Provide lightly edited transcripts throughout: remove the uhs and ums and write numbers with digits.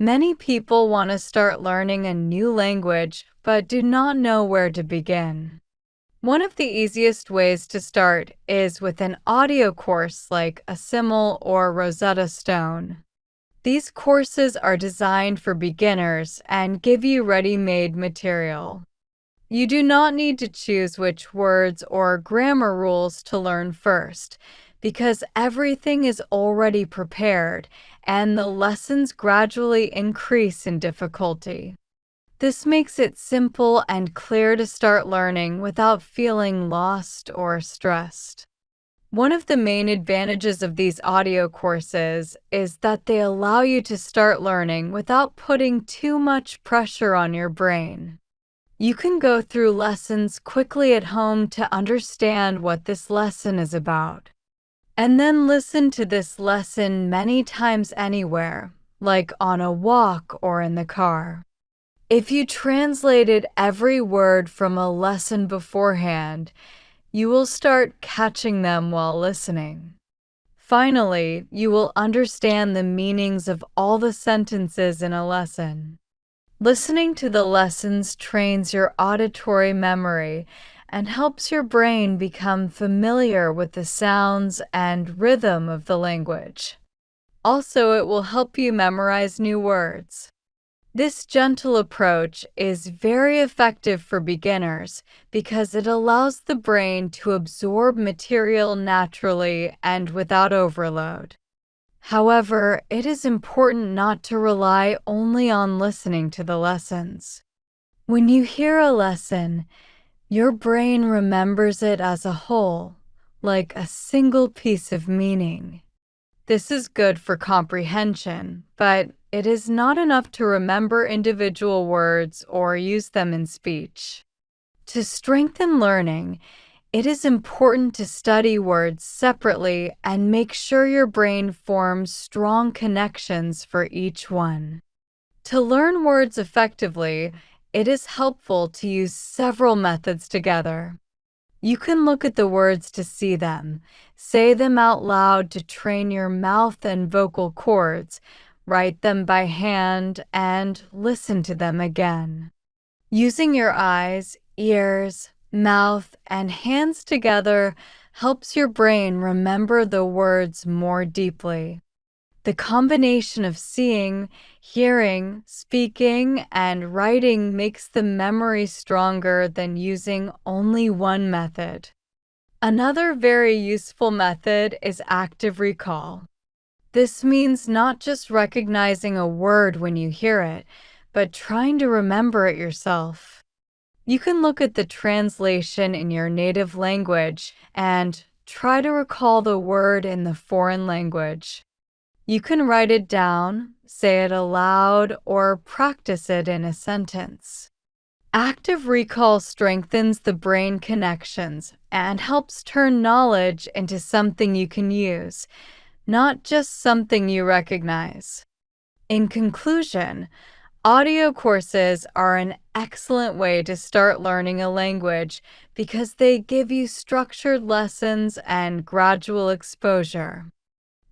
Many people want to start learning a new language but do not know where to begin. One of the easiest ways to start is with an audio course like Assimil or Rosetta Stone. These courses are designed for beginners and give you ready-made material. You do not need to choose which words or grammar rules to learn first, because everything is already prepared and the lessons gradually increase in difficulty. This makes it simple and clear to start learning without feeling lost or stressed. One of the main advantages of these audio courses is that they allow you to start learning without putting too much pressure on your brain. You can go through lessons quickly at home to understand what this lesson is about, and then listen to this lesson many times anywhere, like on a walk or in the car. If you translated every word from a lesson beforehand, you will start catching them while listening. Finally, you will understand the meanings of all the sentences in a lesson. Listening to the lessons trains your auditory memory and helps your brain become familiar with the sounds and rhythm of the language. Also, it will help you memorize new words. This gentle approach is very effective for beginners because it allows the brain to absorb material naturally and without overload. However, it is important not to rely only on listening to the lessons. When you hear a lesson, your brain remembers it as a whole, like a single piece of meaning. This is good for comprehension, but it is not enough to remember individual words or use them in speech. To strengthen learning, it is important to study words separately and make sure your brain forms strong connections for each one. To learn words effectively, it is helpful to use several methods together. You can look at the words to see them, say them out loud to train your mouth and vocal cords, write them by hand, and listen to them again. Using your eyes, ears, mouth, and hands together helps your brain remember the words more deeply. The combination of seeing, hearing, speaking, and writing makes the memory stronger than using only one method. Another very useful method is active recall. This means not just recognizing a word when you hear it, but trying to remember it yourself. You can look at the translation in your native language and try to recall the word in the foreign language. You can write it down, say it aloud, or practice it in a sentence. Active recall strengthens the brain connections and helps turn knowledge into something you can use, not just something you recognize. In conclusion, audio courses are an excellent way to start learning a language because they give you structured lessons and gradual exposure.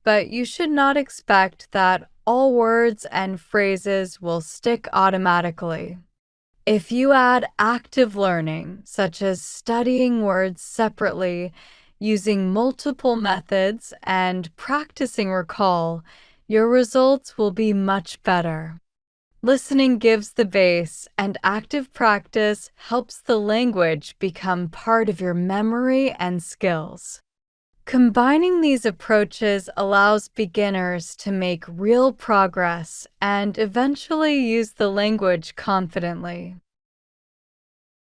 But you should not expect that all words and phrases will stick automatically. If you add active learning, such as studying words separately, using multiple methods, and practicing recall, your results will be much better. Listening gives the base, and active practice helps the language become part of your memory and skills. Combining these approaches allows beginners to make real progress and eventually use the language confidently.